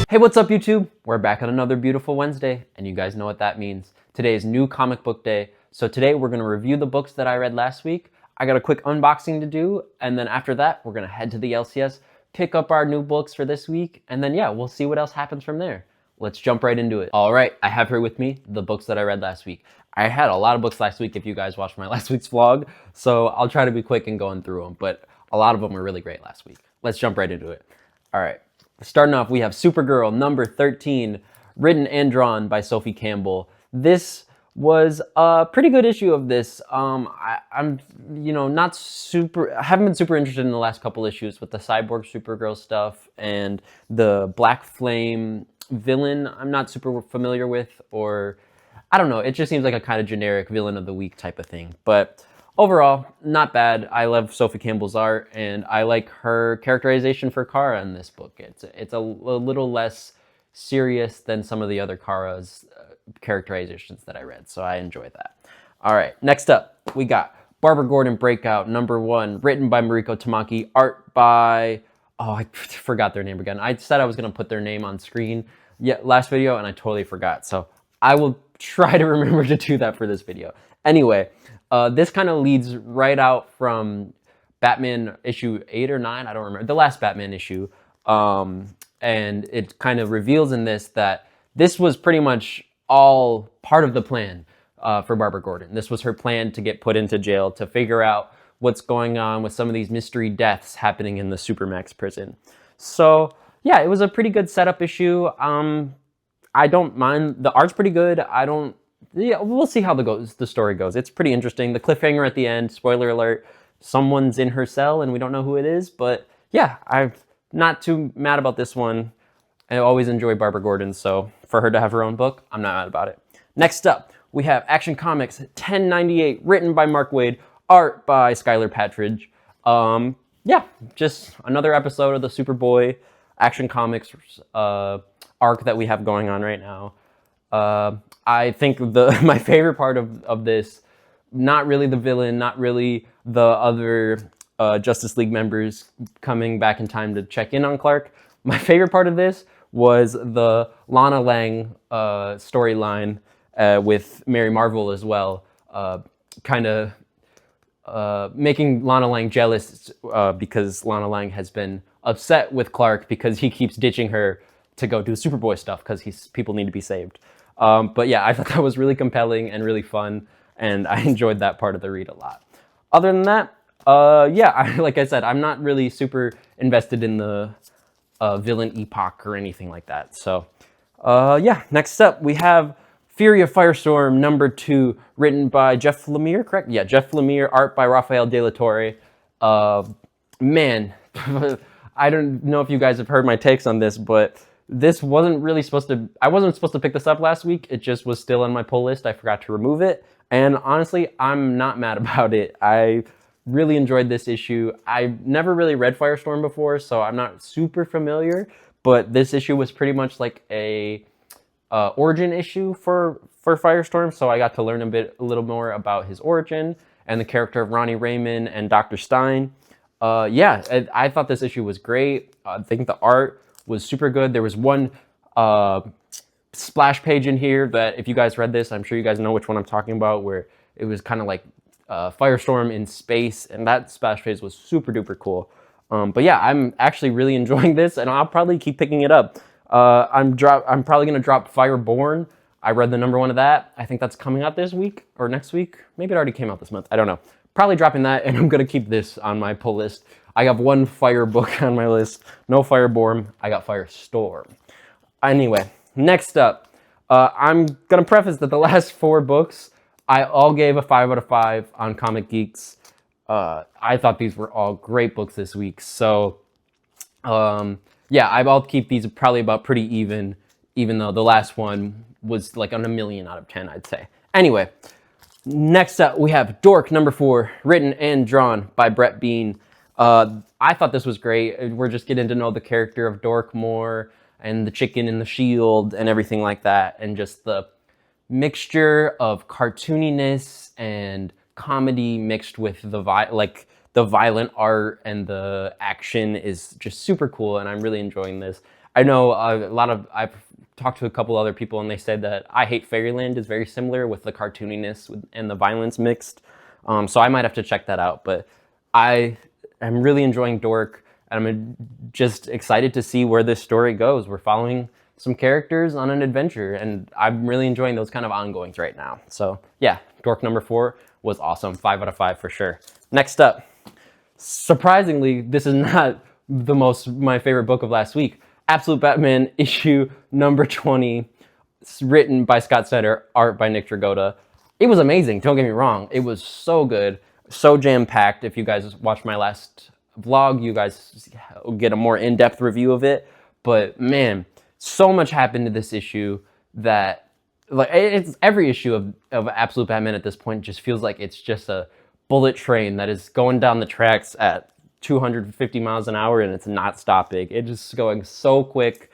Hey, what's up YouTube? We're back on another beautiful Wednesday, and you guys know what that means. Today is new comic book day, so today we're going to review the books that I read last week. I got a quick unboxing to do, and then after that, we're going to head to the LCS, pick up our new books for this week, and then yeah, we'll see what else happens from there. Let's jump right into it. All right, I have here with me the books that I read last week. I had a lot of books last week if you guys watched my last week's vlog, so I'll try to be quick in going through them, but a lot of them were really great last week. Let's jump right into it. All right. Starting off, we have Supergirl number 13, written and drawn by Sophie Campbell. This was a pretty good issue of this. I haven't been super interested in the last couple issues with the Cyborg Supergirl stuff and the Black Flame villain. I'm not super familiar with, or I don't know. It just seems like a kind of generic villain of the week type of thing, but overall, not bad. I love Sophie Campbell's art, and I like her characterization for Kara in this book. It's a little less serious than some of the other Kara's characterizations that I read, so I enjoy that. All right, next up, we got Barbara Gordon Breakout number 1, written by Mariko Tamaki, art by... Oh, I forgot their name again. I said I was going to put their name on screen last video, and I totally forgot, so I will try to remember to do that for this video. Anyway, this kind of leads right out from Batman issue 8 or 9, I don't remember, the last Batman issue. And it kind of reveals in this that this was pretty much all part of the plan for Barbara Gordon. This was her plan to get put into jail, to figure out what's going on with some of these mystery deaths happening in the Supermax prison. So yeah, it was a pretty good setup issue. I don't mind, the art's pretty good. Yeah, we'll see how the story goes. It's pretty interesting. The cliffhanger at the end, spoiler alert, someone's in her cell and we don't know who it is. But yeah, I'm not too mad about this one. I always enjoy Barbara Gordon, so for her to have her own book, I'm not mad about it. Next up, we have Action Comics 1098, written by Mark Waid, art by Skylar Patridge. Yeah, just another episode of the Superboy Action Comics arc that we have going on right now. I think my favorite part of this, not really the villain, not really the other Justice League members coming back in time to check in on Clark. My favorite part of this was the Lana Lang storyline with Mary Marvel as well, kind of making Lana Lang jealous because Lana Lang has been upset with Clark because he keeps ditching her to go do Superboy stuff because people need to be saved. But yeah, I thought that was really compelling and really fun, and I enjoyed that part of the read a lot. Other than that, yeah, like I said, I'm not really super invested in the villain epoch or anything like that. So yeah, next up we have Fury of Firestorm number 2, written by Jeff Lemire, correct? Yeah, Jeff Lemire, art by Rafael De La Torre. Man, I don't know if you guys have heard my takes on this, but this wasn't really I wasn't supposed to pick this up last week. It just was still on my pull list. I forgot to remove it. And honestly, I'm not mad about it. I really enjoyed this issue. I never really read Firestorm before, so I'm not super familiar. But this issue was pretty much like a origin issue for Firestorm. So I got to learn a little more about his origin and the character of Ronnie Raymond and Dr. Stein. Yeah, I thought this issue was great. I think the art was super good. There was one splash page in here that if you guys read this, I'm sure you guys know which one I'm talking about, where it was kind of like Firestorm in space, and that splash page was super duper cool. But yeah, I'm actually really enjoying this, and I'll probably keep picking it up. I'm probably gonna drop Fireborn. I read the number 1 of that. I think that's coming out this week or next week. Maybe it already came out this month. I don't know. Probably dropping that, and I'm gonna keep this on my pull list. I have one Fire book on my list. No Fireborn. I got Firestorm. Anyway, next up, I'm gonna preface that the last 4 books I all gave a 5 out of 5 on Comic Geeks. I thought these were all great books this week. So, yeah, I'll keep these probably about pretty even though the last one was like on a million out of 10, I'd say. Anyway, next up we have Dork number 4, written and drawn by Brett Bean. I thought this was great. We're just getting to know the character of Dork more, and the chicken and the shield and everything like that, and just the mixture of cartooniness and comedy mixed with the violent art, and the action is just super cool, and I'm really enjoying this. I know I've talked to a couple other people, and they said that I Hate Fairyland is very similar with the cartooniness and the violence mixed. So I might have to check that out. But I am really enjoying Dork, and I'm just excited to see where this story goes. We're following some characters on an adventure, and I'm really enjoying those kind of ongoings right now. So yeah, Dork number 4 was awesome. 5 out of 5 for sure. Next up, surprisingly, this is not my favorite book of last week. Absolute Batman issue number 20, written by Scott Snyder, art by Nick Dragotta. It was amazing, don't get me wrong. It was so good, so jam-packed. If you guys watched my last vlog, you guys get a more in-depth review of it. But man, so much happened to this issue that, like, it's every issue of Absolute Batman at this point just feels like it's just a bullet train that is going down the tracks at 250 miles an hour, and it's not stopping. It's just going so quick,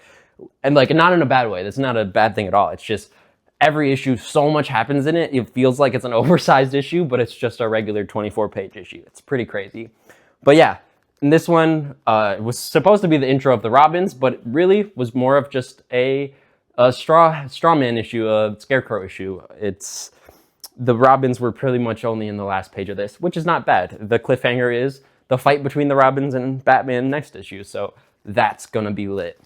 and like, not in a bad way. That's not a bad thing at all. It's just every issue, so much happens in it. It feels like it's an oversized issue, but it's just a regular 24-page issue. It's pretty crazy. But yeah, and this one was supposed to be the intro of the Robins, but it really was more of just a straw man issue, a Scarecrow issue. The Robins were pretty much only in the last page of this, which is not bad. The cliffhanger is the fight between the Robins and Batman next issue, so that's gonna be lit.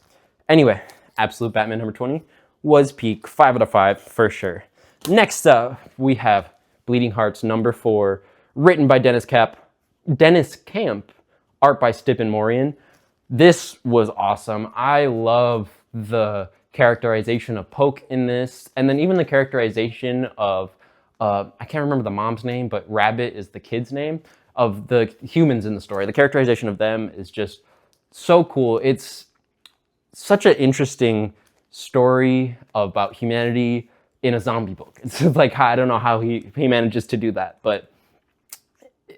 Anyway, Absolute Batman number 20 was peak. 5 out of 5 for sure. Next up, we have Bleeding Hearts number 4, written by Dennis Camp, art by Stippen Morian. This was awesome. I love the characterization of Poke in this, and then even the characterization of I can't remember the mom's name, but Rabbit is the kid's name, of the humans in the story. The characterization of them is just so cool. It's such an interesting story about humanity in a zombie book. It's like, I don't know how he manages to do that, but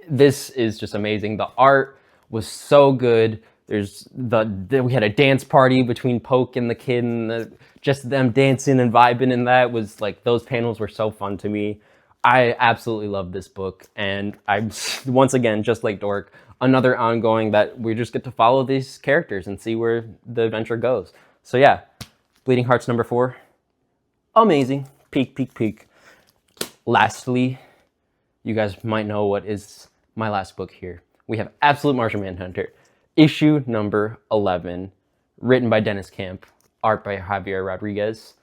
this is just amazing. The art was so good. We had a dance party between Poke and the kid, and just them dancing and vibing, and that was like, those panels were so fun to me. I absolutely love this book, and I'm, once again, just like Dork, another ongoing that we just get to follow these characters and see where the adventure goes. So yeah, Bleeding Hearts number 4, amazing, peak. Lastly, you guys might know what is my last book here. We have Absolute Martian Manhunter, issue number 11, written by Dennis Camp, art by Javier Rodriguez,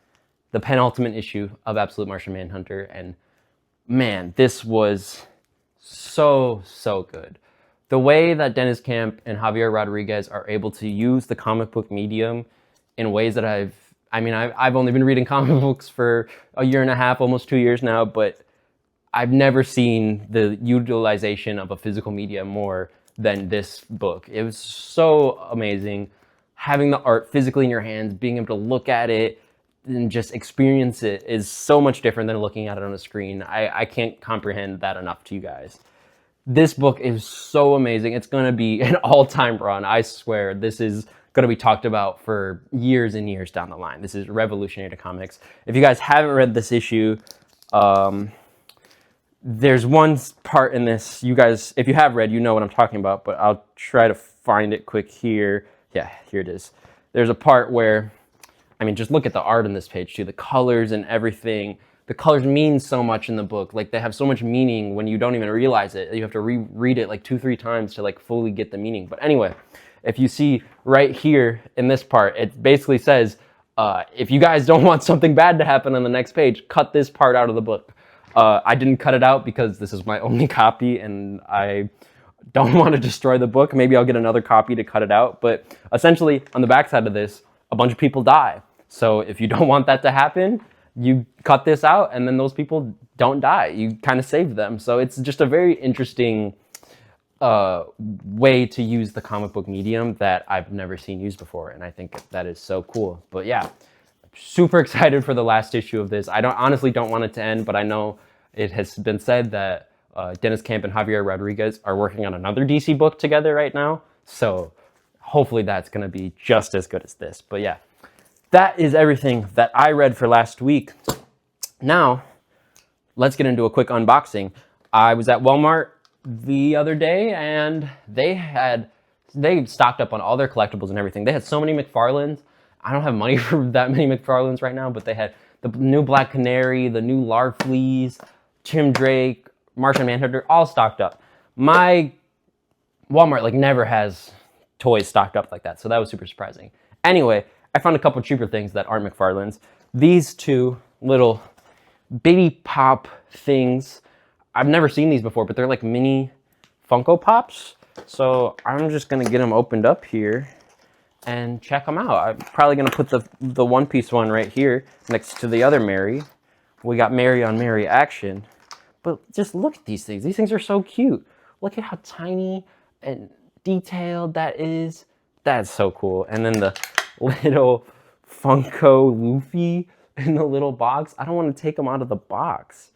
the penultimate issue of Absolute Martian Manhunter, and man, this was so good. The way that Dennis Camp and Javier Rodriguez are able to use the comic book medium in ways that I've only been reading comic books for a year and a half, almost 2 years now, but I've never seen the utilization of a physical media more than this book. It was so amazing. Having the art physically in your hands, being able to look at it and just experience it is so much different than looking at it on a screen. I can't comprehend that enough to you guys. This book is so amazing. It's going to be an all-time run. I swear, this is going to be talked about for years and years down the line. This is revolutionary to comics. If you guys haven't read this issue, there's one part in this, you guys, if you have read, you know what I'm talking about, but I'll try to find it quick here. Yeah, here it is. There's a part where, just look at the art on this page too, the colors and everything. The colors mean so much in the book. Like, they have so much meaning when you don't even realize it. You have to reread it like 2-3 times to like fully get the meaning. But anyway, if you see right here in this part, it basically says, if you guys don't want something bad to happen on the next page, cut this part out of the book. I didn't cut it out because this is my only copy and I don't want to destroy the book. Maybe I'll get another copy to cut it out. But essentially, on the backside of this, a bunch of people die. So if you don't want that to happen, you cut this out, and then those people don't die. You kind of save them. So it's just a very interesting way to use the comic book medium that I've never seen used before, and I think that is so cool. But yeah, super excited for the last issue of this. I honestly don't want it to end, but I know it has been said that Dennis Camp and Javier Rodriguez are working on another DC book together right now. So hopefully that's going to be just as good as this. But yeah, that is everything that I read for last week. Now, let's get into a quick unboxing. I was at Walmart the other day and they stocked up on all their collectibles and everything. They had so many McFarlanes. I don't have money for that many McFarlanes right now, but they had the new Black Canary, the new Larfleeze, Tim Drake, Martian Manhunter, all stocked up. My Walmart like never has toys stocked up like that, so that was super surprising. Anyway, I found a couple cheaper things that aren't McFarlane's. These two little baby pop things. I've never seen these before, but they're like mini Funko Pops. So I'm just gonna get them opened up here and check them out. I'm probably gonna put the One Piece one right here next to the other Mary. We got Mary on Mary action. But just look at these things. These things are so cute. Look at how tiny and detailed that is. That's so cool. And then the little Funko Luffy in the little box. I don't want to take him out of the box.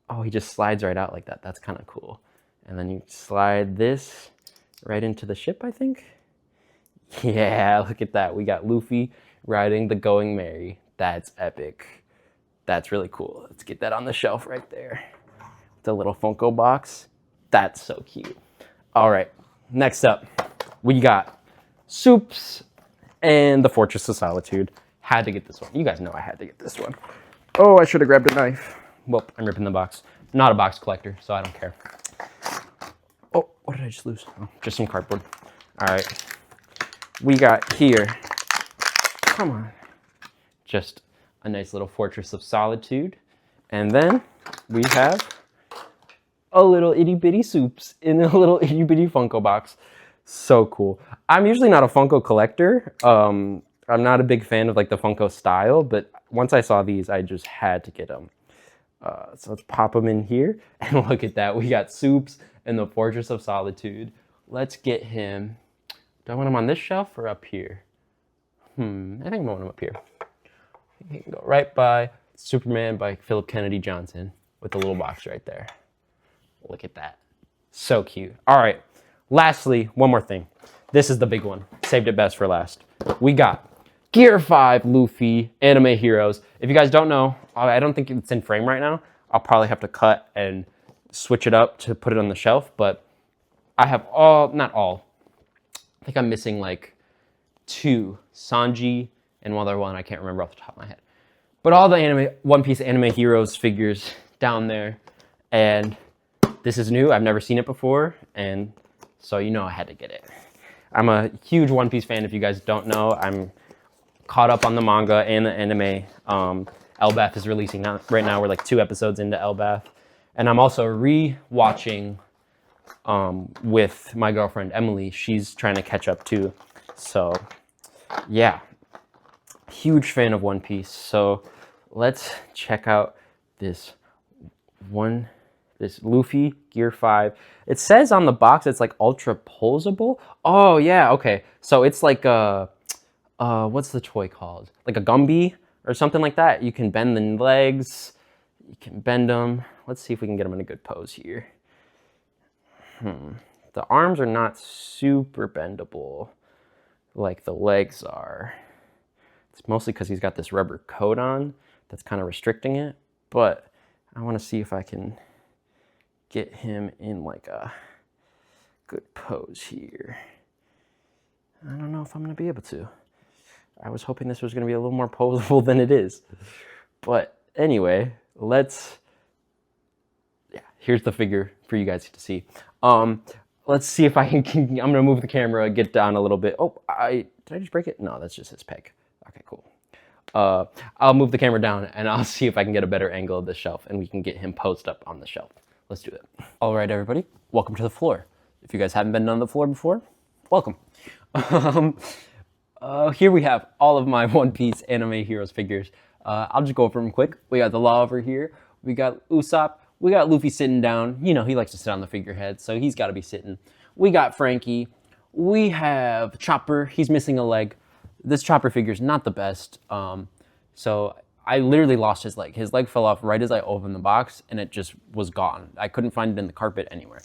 Oh, he just slides right out like that. That's kind of cool. And then you slide this right into the ship, I think. Yeah, look at that. We got Luffy riding the Going Merry. That's epic. That's really cool. Let's get that on the shelf right there. The little Funko box. That's so cute. All right, next up, we got Soups and the Fortress of Solitude. Had to get this one. You guys know I had to get this one. Oh, I should have grabbed a knife. Well, I'm ripping the box. Not a box collector, so I don't care. Oh, what did I just lose? Oh, just some cardboard. All right. We got here, come on, just a nice little Fortress of Solitude. And then we have a little itty bitty Soups in a little itty bitty Funko box. So cool. I'm usually not a Funko collector. I'm not a big fan of like the Funko style, but once I saw these, I just had to get them. So let's pop them in here. And look at that. We got Soups and the Fortress of Solitude. Let's get him. Do I want him on this shelf or up here? I think I want him up here. He can go right by Superman by Philip Kennedy Johnson with the little box right there. Look at that. So cute. All right. Lastly, one more thing. This is the big one. Saved it best for last. We got Gear 5 Luffy Anime Heroes. If you guys don't know, I don't think it's in frame right now. I'll probably have to cut and switch it up to put it on the shelf, but I have all, not all, I think I'm missing like 2, Sanji and one other one I can't remember off the top of my head. But all the One Piece Anime Heroes figures down there, and this is new. I've never seen it before, and so you know I had to get it. I'm a huge One Piece fan. If you guys don't know, I'm caught up on the manga and the anime. Elbath is releasing right now. We're like 2 episodes into Elbath, and I'm also re-watching with my girlfriend Emily. She's trying to catch up too. So yeah, huge fan of One Piece. So let's check out this Luffy Gear 5. It says on the box it's like ultra posable. Oh yeah, okay. So it's like a what's the toy called? Like a Gumby or something like that. You can bend the legs. You can bend them. Let's see if we can get them in a good pose here. The arms are not super bendable like the legs are. It's mostly because he's got this rubber coat on that's kind of restricting it. But I want to see if I can get him in like a good pose here. I don't know if I'm going to be able to. I was hoping this was going to be a little more posable than it is. But anyway, here's the figure for you guys to see. Let's see if I can, I'm going to move the camera, get down a little bit. Oh, did I just break it? No, that's just his peg. Okay, cool. I'll move the camera down and I'll see if I can get a better angle of the shelf and we can get him posed up on the shelf. Let's do it. All right, everybody, welcome to the floor. If you guys haven't been on the floor before, welcome. Here we have all of my One Piece Anime Heroes figures. I'll just go over them quick. We got the Law over here. We got Usopp. We got Luffy sitting down. You know, he likes to sit on the figurehead, so he's got to be sitting. We got Frankie. We have Chopper. He's missing a leg. This Chopper figure's not the best. So I literally lost his leg. His leg fell off right as I opened the box, and it just was gone. I couldn't find it in the carpet anywhere.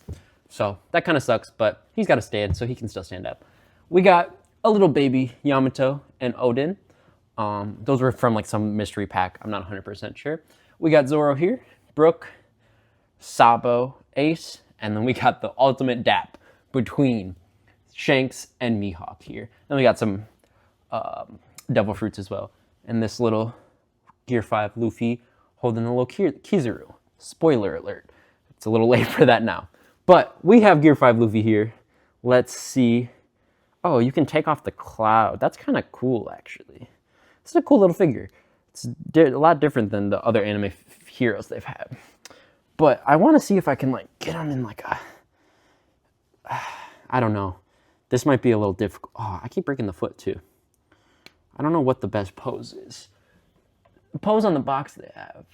So that kind of sucks, but he's got to stand, so he can still stand up. We got a little baby Yamato and Odin. Those were from like some mystery pack. I'm not 100% sure. we got Zoro here, Brook, Sabo, Ace, and then we got the ultimate dap between Shanks and Mihawk here. Then we got some devil fruits as well. And this little Gear 5 Luffy holding a little Kizaru. Spoiler alert. It's a little late for that now. But we have Gear 5 Luffy here. Let's see. Oh, you can take off the cloud. That's kind of cool, actually. It's a cool little figure. It's a lot different than the other anime heroes they've had. But I want to see if I can like get him in like a... I don't know. This might be a little difficult. Oh, I keep breaking the foot too. I don't know what the best pose is. The pose on the box they have,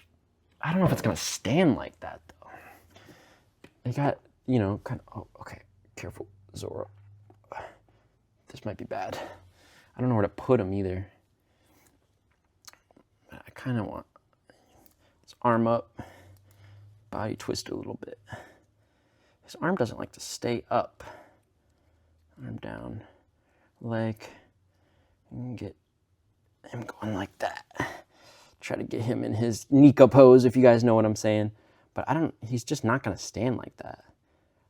I don't know if it's going to stand like that though. They got, you know, kind of... Oh, okay. Careful, Zoro. This might be bad. I don't know where to put him either. I kind of want his arm up, body twist a little bit. His arm doesn't like to stay up. Arm down, leg, and get him going like that. Try to get him in his Nika pose, if you guys know what I'm saying. But he's just not gonna stand like that.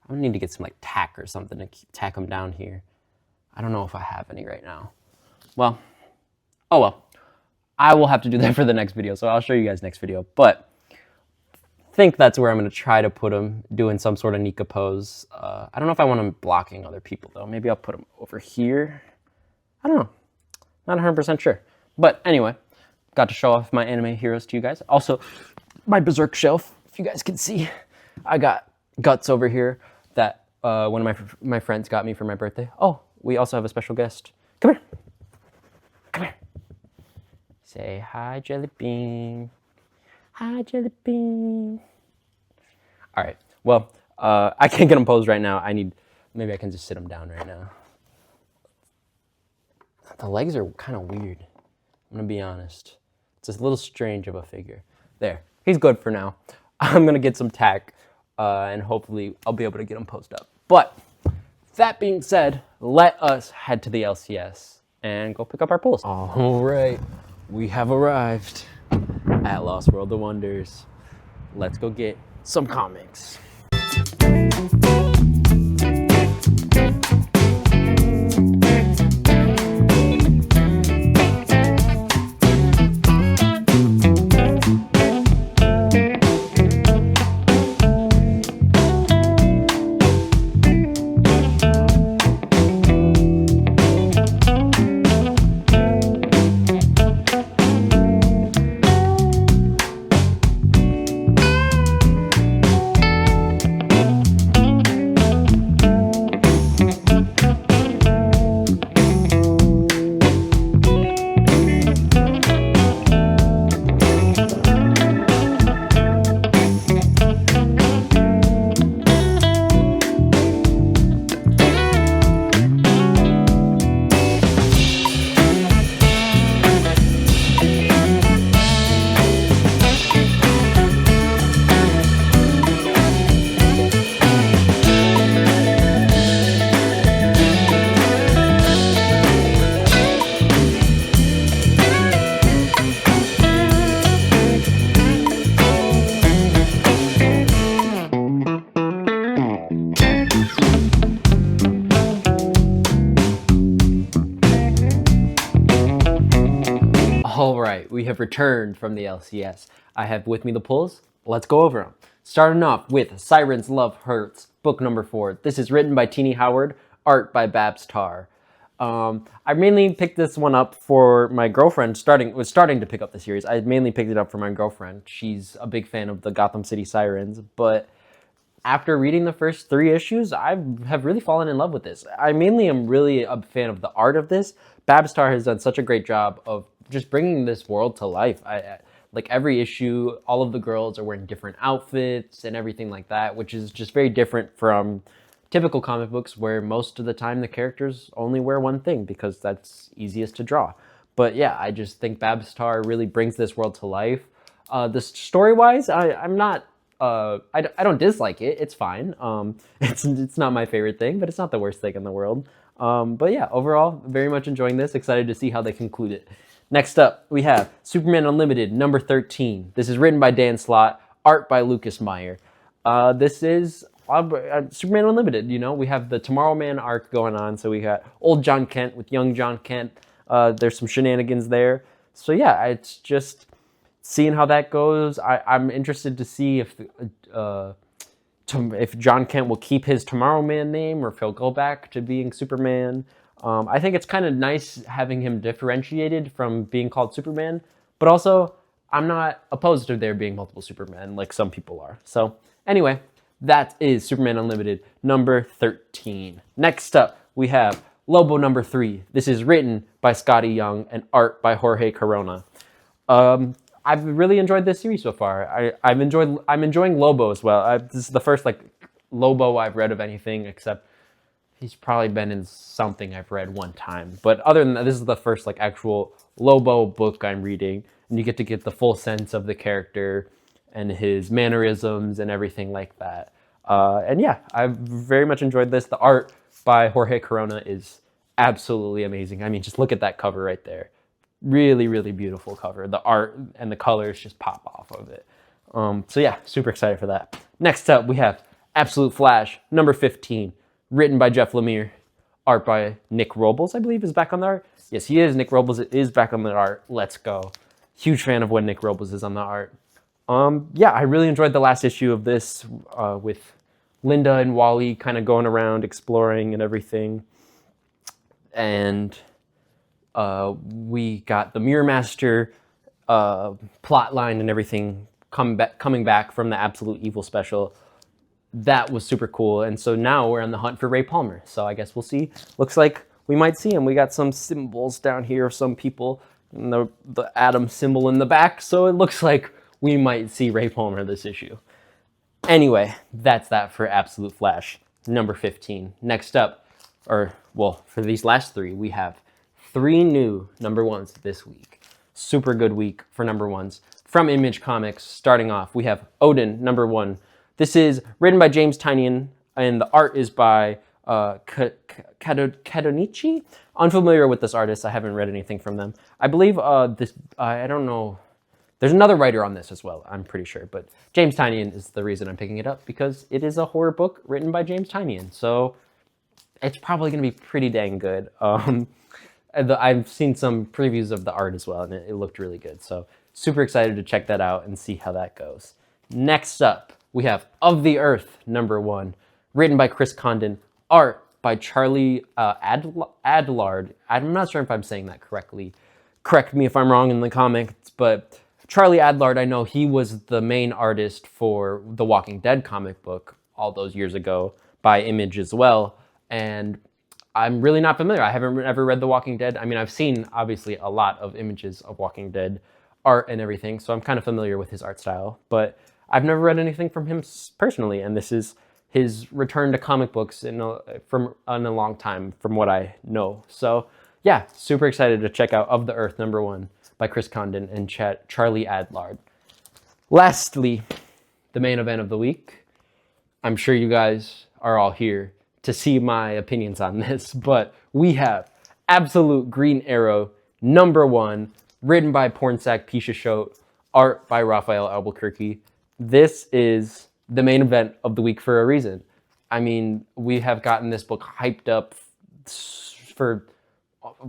I need to get some like tack or something to tack him down here. I don't know if I have any right now. Well, oh well. I will have to do that for the next video, so I'll show you guys next video. But I think that's where I'm going to try to put him, doing some sort of Nika pose. I don't know if I want him blocking other people, though. Maybe I'll put him over here. I don't know. Not 100% sure. But anyway, got to show off my anime heroes to you guys. Also, my Berserk shelf, if you guys can see. I got Guts over here that one of my friends got me for my birthday. Oh, we also have a special guest. Come here. Come here. Say hi, Jelly Bean. Hi, Jelly Bean. All right. Well, I can't get him posed right now. Maybe I can just sit him down right now. The legs are kind of weird. I'm going to be honest. It's a little strange of a figure. There. He's good for now. I'm going to get some tack, and hopefully I'll be able to get him posed up. But that being said, let us head to the LCS and go pick up our pulls. All right. We have arrived at Lost World of Wonders. Let's go get some comics. All right, we have returned from the LCS. I have with me the pulls. Let's go over them. Starting off with Siren's Love Hurts, book number 4. This is written by Teenie Howard, art by Babs Tarr. I mainly picked this one up for my girlfriend. Was starting to pick up the series. I mainly picked it up for my girlfriend. She's a big fan of the Gotham City Sirens, but after reading the first 3 issues, I have really fallen in love with this. I mainly am really a fan of the art of this. Babs Tarr has done such a great job of just bringing this world to life. Like every issue, all of the girls are wearing different outfits and everything like that, which is just very different from typical comic books where most of the time the characters only wear one thing because that's easiest to draw. But yeah, I just think Babs Tarr really brings this world to life. The story-wise, I'm not... I don't dislike it. It's fine. It's not my favorite thing, but it's not the worst thing in the world. But yeah, overall, very much enjoying this. Excited to see how they conclude it. Next up, we have Superman Unlimited, number 13. This is written by Dan Slott, art by Lucas Meyer. This is Superman Unlimited, you know, we have the Tomorrow Man arc going on, so we got old John Kent with young John Kent. There's some shenanigans there. So yeah, it's just seeing how that goes. I'm interested to see if John Kent will keep his Tomorrow Man name or if he'll go back to being Superman. I think it's kind of nice having him differentiated from being called Superman, but also I'm not opposed to there being multiple Supermen like some people are. So anyway, that is Superman Unlimited number 13. Next up, we have Lobo number 3. This is written by Scotty Young and art by Jorge Corona. I've really enjoyed this series so far. I'm enjoying Lobo as well. This is the first like Lobo I've read of anything, except he's probably been in something I've read one time. But other than that, this is the first like actual Lobo book I'm reading, and you get to get the full sense of the character and his mannerisms and everything like that. And yeah, I've very much enjoyed this. The art by Jorge Corona is absolutely amazing. I mean, just look at that cover right there. Really, really beautiful cover. The art and the colors just pop off of it. So yeah, super excited for that. Next up, we have Absolute Flash, number 15, written by Jeff Lemire, art by Nick Robles, I believe, is back on the art. Yes, he is. Nick Robles is back on the art. Let's go. Huge fan of when Nick Robles is on the art. Yeah, I really enjoyed the last issue of this with Linda and Wally kind of going around exploring and everything. And we got the Mirror Master plot line and everything coming back from the Absolute Evil special. That was super cool. And so now we're on the hunt for Ray Palmer. So I guess we'll see. Looks like we might see him. We got some symbols down here of some people and the atom symbol in the back. So it looks like we might see Ray Palmer this issue. Anyway, that's that for Absolute Flash, number 15. Next up, for these last 3, we have 3 new number 1s this week. Super good week for number 1s. From Image Comics, starting off, we have Odin, number 1. This is written by James Tynion, and the art is by Kadonichi. Unfamiliar with this artist. I haven't read anything from them. I believe I don't know. There's another writer on this as well, I'm pretty sure. But James Tynion is the reason I'm picking it up, because it is a horror book written by James Tynion. So it's probably going to be pretty dang good. I've seen some previews of the art as well, and it looked really good. So super excited to check that out and see how that goes. Next up, we have Of the Earth, number 1, written by Chris Condon, art by Charlie Adlard. I'm not sure if I'm saying that correctly. Correct me if I'm wrong in the comments, but Charlie Adlard, I know he was the main artist for the Walking Dead comic book all those years ago by Image as well. And I'm really not familiar. I haven't ever read The Walking Dead. I mean, I've seen, obviously, a lot of images of Walking Dead art and everything, so I'm kind of familiar with his art style. But I've never read anything from him personally, and this is his return to comic books in a long time, from what I know. So, yeah, super excited to check out Of the Earth, number 1, by Chris Condon and Charlie Adlard. Lastly, the main event of the week. I'm sure you guys are all here to see my opinions on this, but we have Absolute Green Arrow, number 1, written by Pornsak Pichetshote, art by Raphael Albuquerque. This is the main event of the week for a reason. I mean, we have gotten this book hyped up for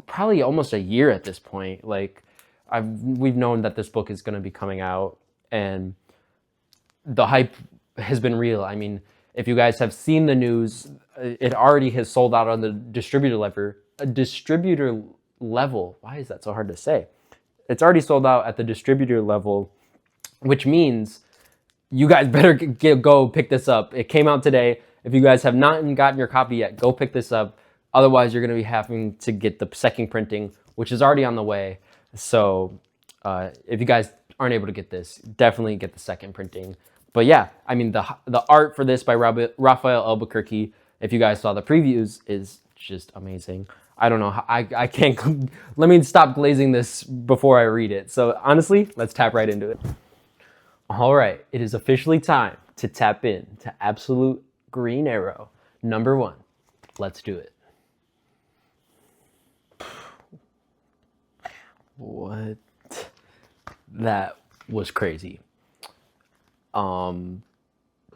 probably almost a year at this point. Like, we've known that this book is going to be coming out, and the hype has been real. I mean, if you guys have seen the news, it already has sold out on the distributor level. Why is that so hard to say? It's already sold out at the distributor level, which means you guys better go pick this up. It came out today. If you guys have not gotten your copy yet, go pick this up. Otherwise, you're going to be having to get the second printing, which is already on the way. So if you guys aren't able to get this, definitely get the second printing. But yeah, I mean, the art for this by Raphael Albuquerque, if you guys saw the previews, is just amazing. I don't know, I can't, let me stop glazing this before I read it. So honestly, let's tap right into it. All right, it is officially time to tap in to Absolute Green Arrow, number 1. Let's do it. What? That was crazy. That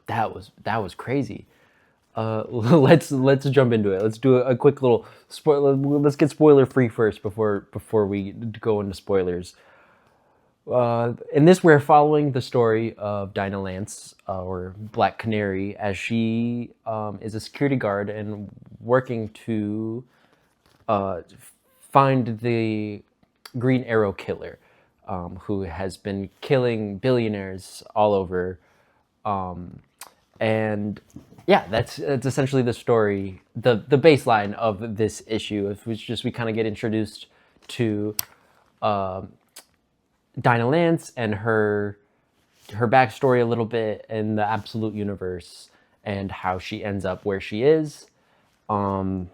was crazy. Let's jump into it. Let's do a quick little spoiler. Let's get spoiler free first before we go into spoilers. In this, we're following the story of Dinah Lance, or Black Canary, as she is a security guard and working to find the Green Arrow killer, who has been killing billionaires all over. And yeah, that's essentially the story, the baseline of this issue. If it's just we kind of get introduced to Dinah Lance and her backstory a little bit in the Absolute universe and how she ends up where she is. I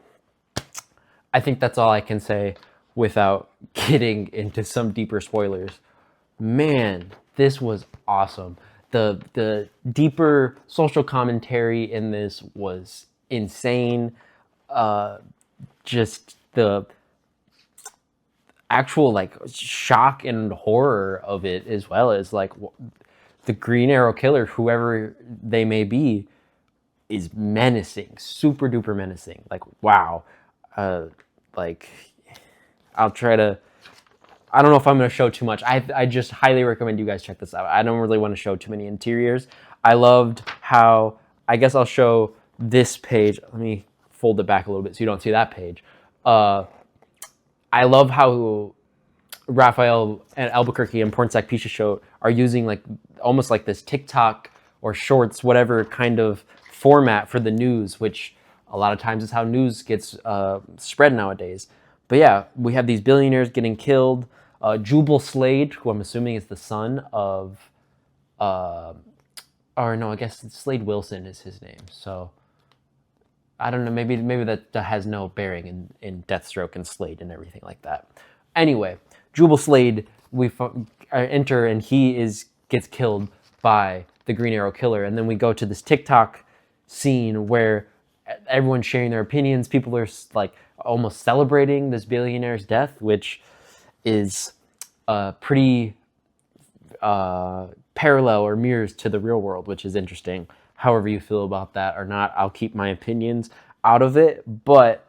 think that's all I can say without getting into some deeper spoilers. Man, this was awesome. The deeper social commentary in this was insane. Just the actual like shock and horror of it, as well as like the Green Arrow killer, whoever they may be, is menacing, super duper menacing. Like, wow. Like, I'll try to, I don't know if I'm going to show too much. I just highly recommend you guys check this out. I don't really want to show too many interiors. I loved how, I guess I'll show this page. Let me fold it back a little bit so you don't see that page. I love how Raphael and Albuquerque and Pornsack Pisha Show are using like almost like this TikTok or shorts, whatever kind of format for the news, which a lot of times is how news gets spread nowadays. But yeah, we have these billionaires getting killed. Jubal Slade, who I'm assuming is the son of, or no, I guess Slade Wilson is his name. So I don't know, maybe that has no bearing in Deathstroke and Slade and everything like that. Anyway, Jubal Slade, we enter and he gets killed by the Green Arrow killer. And then we go to this TikTok scene where everyone's sharing their opinions. People are like almost celebrating this billionaire's death, which is pretty parallel or mirrors to the real world, which is interesting. However you feel about that or not, I'll keep my opinions out of it. But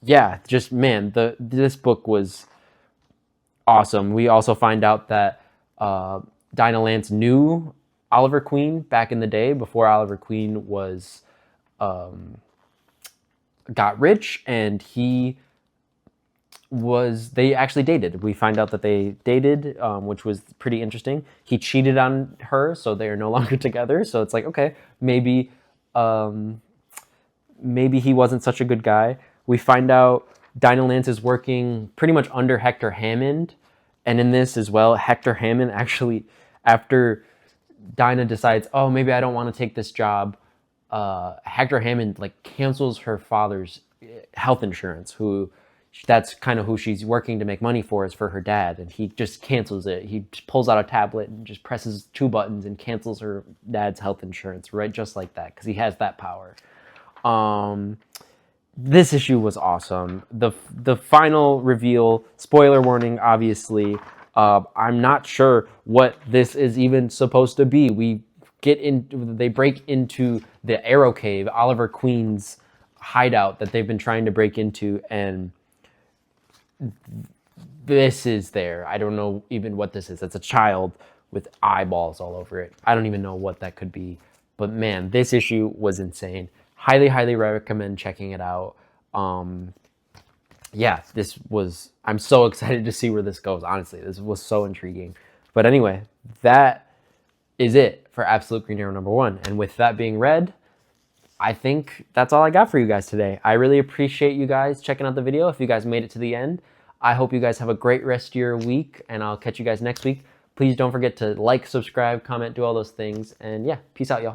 yeah, just man, this book was awesome. We also find out that Dinah Lance knew Oliver Queen back in the day, before Oliver Queen was got rich, and they actually dated. We find out that they dated, which was pretty interesting. He cheated on her, so they are no longer together. So it's like, okay, maybe he wasn't such a good guy. We find out Dinah Lance is working pretty much under Hector Hammond. And in this as well, Hector Hammond actually, after Dinah decides, oh, maybe I don't want to take this job, Hector Hammond like cancels her father's health insurance, that's kind of who she's working to make money for, is for her dad, and he just cancels it. He pulls out a tablet and just presses 2 buttons and cancels her dad's health insurance, right, just like that, because he has that power. This issue was awesome. The final reveal, spoiler warning, obviously. I'm not sure what this is even supposed to be. They break into the Arrow Cave, Oliver Queen's hideout that they've been trying to break into, and this is there. I don't know even what this is. It's a child with eyeballs all over it. I don't even know what that could be. But man, this issue was insane. Highly, highly recommend checking it out. Yeah, I'm so excited to see where this goes. Honestly, this was so intriguing. But anyway, that is it for Absolute Green Arrow #1. And with that being read, I think that's all I got for you guys today. I really appreciate you guys checking out the video. If you guys made it to the end, I hope you guys have a great rest of your week, and I'll catch you guys next week. Please don't forget to like, subscribe, comment, do all those things. And yeah, peace out, y'all.